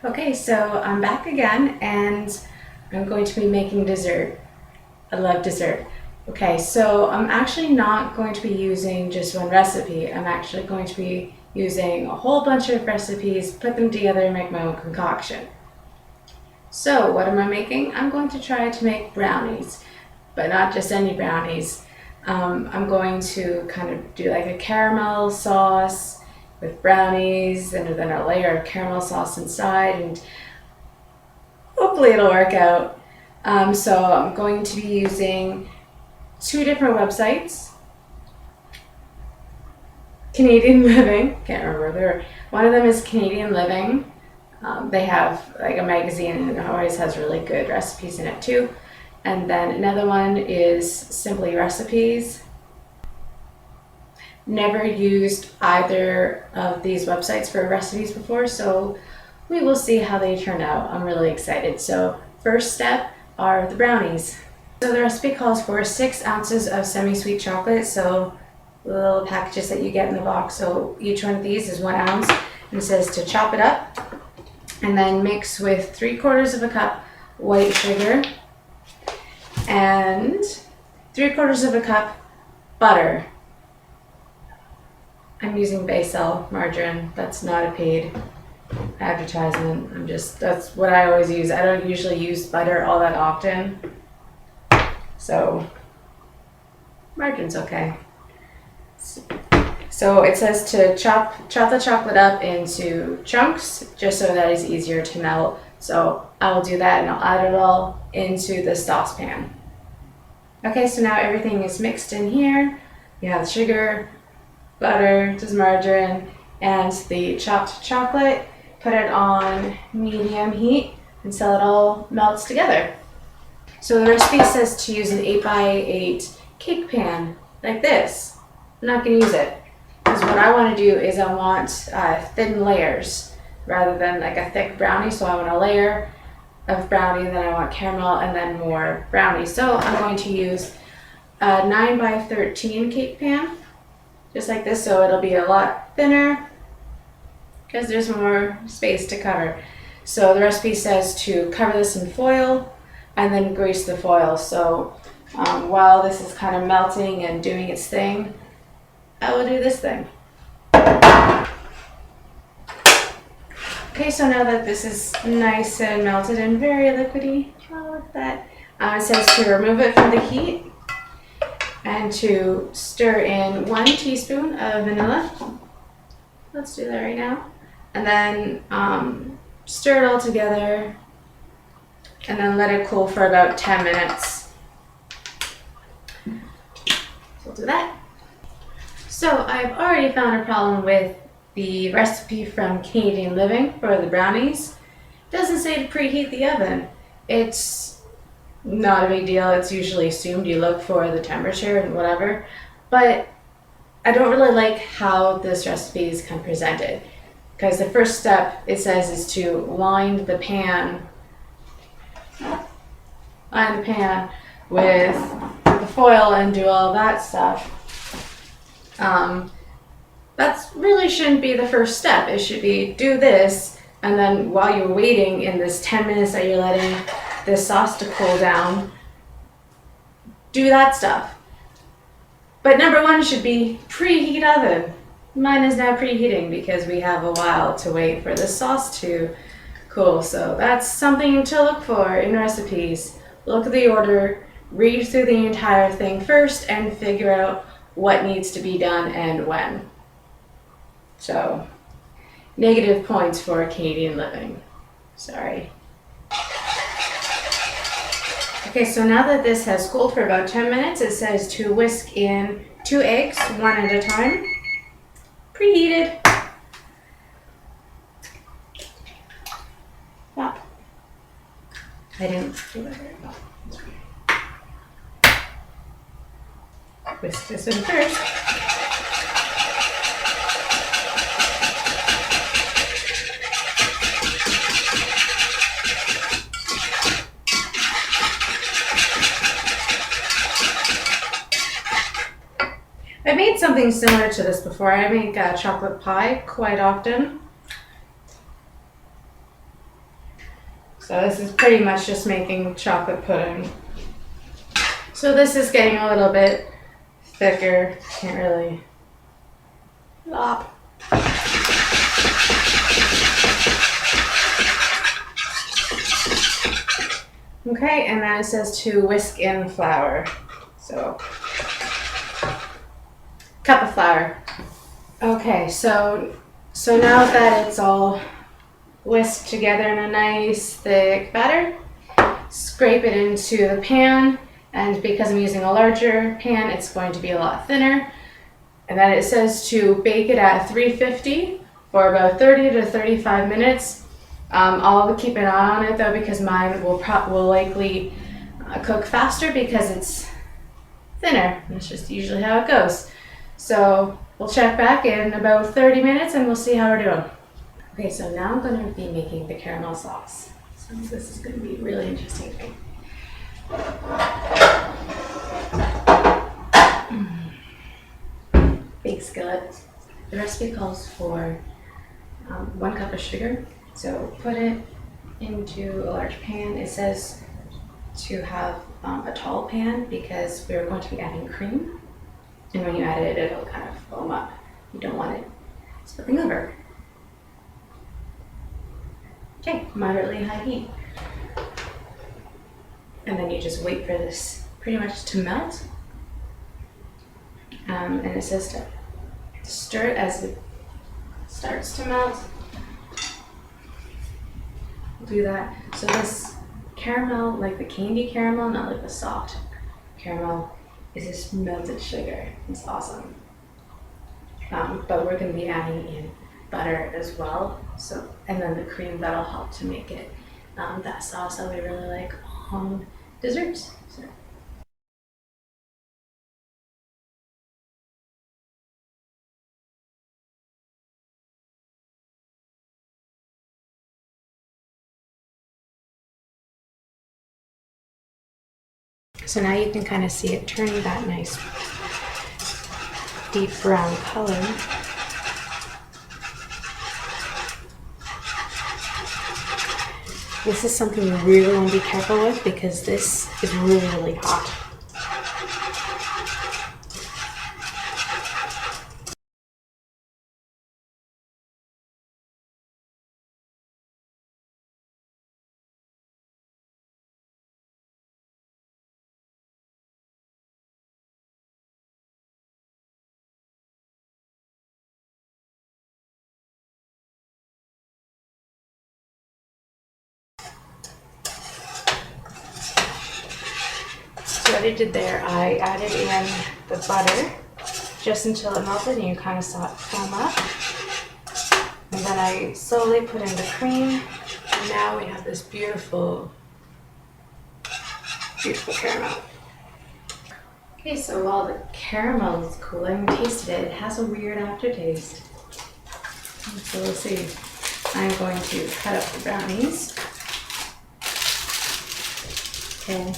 Okay, so I'm back again and I'm going to be making dessert. I love dessert. Okay, so I'm actually not going to be using just one recipe. I'm actually going to be using a whole bunch of recipes, put them together and make my own concoction. So what am I making? I'm going to try to make brownies, but not just any brownies. I'm going to kind of do like a caramel sauce with brownies and then a layer of caramel sauce inside, and hopefully it'll work out. So I'm going to be using two different websites. Canadian Living, can't remember. One of them is Canadian Living. They have like a magazine and it always has really good recipes in it too. And then another one is Simply Recipes. Never used either of these websites for recipes before, so we will see how they turn out. I'm really excited. So first step are the brownies. So the recipe calls for 6 ounces of semi-sweet chocolate, so the little packages that you get in the box. So each one of these is 1 ounce, and it says to chop it up and then mix with 3/4 of a cup white sugar and 3/4 of a cup butter. I'm using Basil margarine. That's not a paid advertisement. That's what I always use. I don't usually use butter all that often. So margarine's okay. So it says to chop the chocolate up into chunks just so that it's easier to melt. So I will do that and I'll add it all into the saucepan. Okay, so now everything is mixed in here. You have sugar, butter, just margarine, and the chopped chocolate. Put it on medium heat until it all melts together. So the recipe says to use an 8x8 cake pan like this. I'm not going to use it because what I want to do is I want thin layers rather than like a thick brownie. So I want a layer of brownie, and then I want caramel, and then more brownie. So I'm going to use a 9x13 cake pan, just like this, so it'll be a lot thinner because there's more space to cover. So the recipe says to cover this in foil and then grease the foil. So while this is kind of melting and doing its thing, I will do this thing. Okay, so now that this is nice and melted and very liquidy, oh, look at that. It says to remove it from the heat and to stir in 1 teaspoon of vanilla. Let's do that right now. And then stir it all together and then let it cool for about 10 minutes. So we'll do that. So I've already found a problem with the recipe from Canadian Living for the brownies. It doesn't say to preheat the oven. It's not a big deal. It's usually assumed you look for the temperature and whatever. But I don't really like how this recipe is kind of presented, because the first step it says is to line the pan with the foil and do all that stuff. That really shouldn't be the first step. It should be do this, and then while you're waiting in this 10 minutes that you're letting this sauce to cool down, do that stuff. But number 1 should be preheat oven. Mine is now preheating because we have a while to wait for the sauce to cool. So that's something to look for in recipes. Look at the order, read through the entire thing first, and figure out what needs to be done and when. So, negative points for Canadian Living. Sorry. Okay, so now that this has cooled for about 10 minutes, it says to whisk in 2 eggs, 1 at a time. Preheated. Wow. I didn't do that very well. Whisk this in first. I made something similar to this before. I make chocolate pie quite often. So this is pretty much just making chocolate pudding. So this is getting a little bit thicker. Can't really lop. Okay, and then it says to whisk in flour. So, cup of flour. Okay, so now that it's all whisked together in a nice thick batter, scrape it into the pan, and because I'm using a larger pan, it's going to be a lot thinner. And then it says to bake it at 350 for about 30 to 35 minutes. I'll keep an eye on it though, because mine will likely cook faster because it's thinner. That's just usually how it goes. So we'll check back in about 30 minutes and we'll see how we're doing. Okay, so now I'm going to be making the caramel sauce. So this is going to be really interesting to me. Big skillet. The recipe calls for 1 cup of sugar. So put it into a large pan. It says to have a tall pan because we're going to be adding cream. And when you add it, it'll kind of foam up. You don't want it spilling over. Okay, moderately high heat. And then you just wait for this pretty much to melt. And it says to stir it as it starts to melt. Do that. So this caramel, like the candy caramel, not like the soft caramel, is this melted sugar. It's awesome. But we're going to be adding in butter as well. So, and then the cream that'll help to make it that sauce that we really like on desserts. So. So now you can kind of see it turning that nice deep brown color. This is something you really want to be careful with because this is really, really hot. So what I did there, I added in the butter just until it melted and you kind of saw it foam up. And then I slowly put in the cream and now we have this beautiful, beautiful caramel. Okay, so while the caramel is cooling, I tasted it. It has a weird aftertaste. So we'll see. I'm going to cut up the brownies. Okay.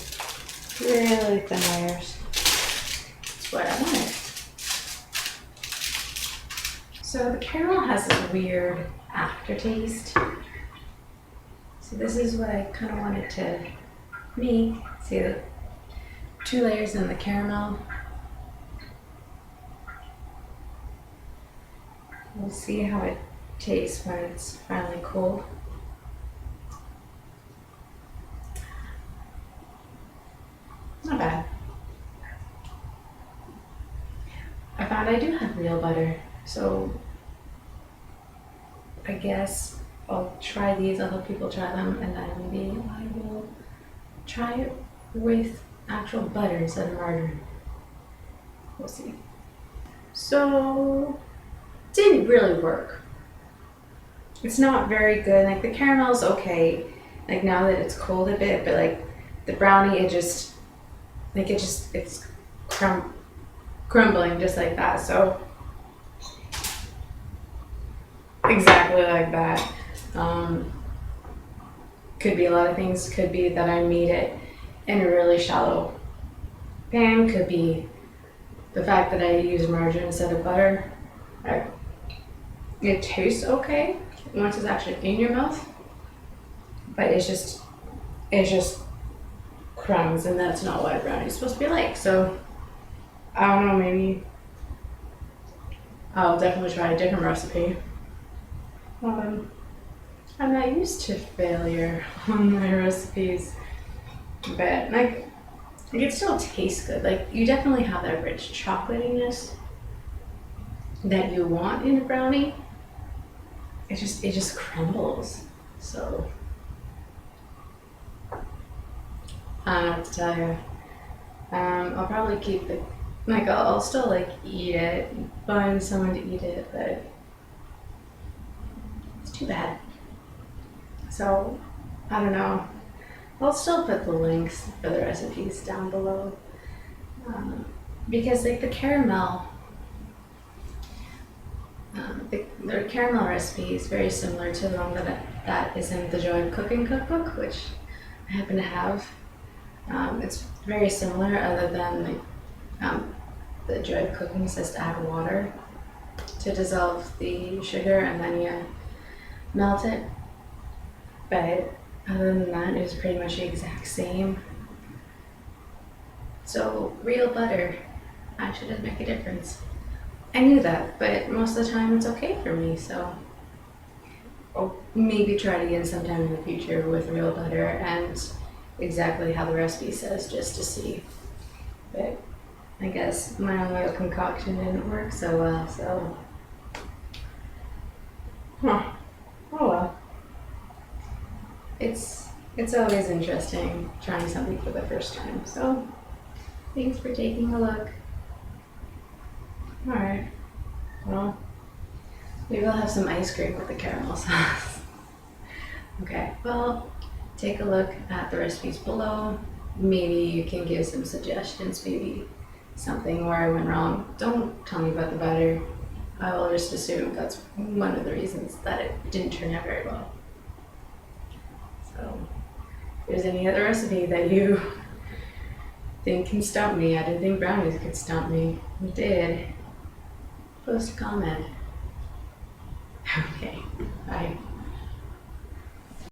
Really thin layers. That's what I wanted. So the caramel has this weird aftertaste. So this is what I kind of wanted to make. See the 2 layers in the caramel. We'll see how it tastes when it's finally cold. Not bad. I found I do have real butter, so I guess I'll try these, I'll help people try them, and then maybe I will try it with actual butter instead of margarine. We'll see. So, it didn't really work. It's not very good. Like the caramel's okay, like now that it's cold a bit, but like the brownie, it's crumbling just like that. So exactly like that. Could be a lot of things. Could be that I made it in a really shallow pan. Could be the fact that I used margarine instead of butter. It tastes okay once it's actually in your mouth, but it's just it's just crumbs, and that's not what a brownie is supposed to be like. So I don't know, maybe I'll definitely try a different recipe. I'm not used to failure on my recipes, but like it still tastes good. Like you definitely have that rich chocolatiness that you want in a brownie. It just crumbles. So I don't know what to tell you. I'll probably keep the like I'll still like eat it, find someone to eat it, but it's too bad. So I don't know. I'll still put the links for the recipes down below because like the caramel, the caramel recipe is very similar to the one that is in the Joy of Cooking cookbook, which I happen to have. It's very similar, other than like the Joy of Cooking says to add water to dissolve the sugar and then you melt it. But other than that, it was pretty much the exact same. So real butter actually does make a difference. I knew that, but most of the time it's okay for me. So I'll maybe try it again sometime in the future with real butter and exactly how the recipe says, just to see. But I guess my own little concoction didn't work so well. So, oh well. It's always interesting trying something for the first time. So thanks for taking a look. All right. Well, maybe I'll have some ice cream with the caramel sauce. Okay. Well, take a look at the recipes below. Maybe you can give some suggestions. Maybe something where I went wrong. Don't tell me about the butter. I will just assume that's one of the reasons that it didn't turn out very well. So, if there's any other recipe that you think can stump me, I didn't think brownies could stump me. You did. Post a comment. Okay, bye.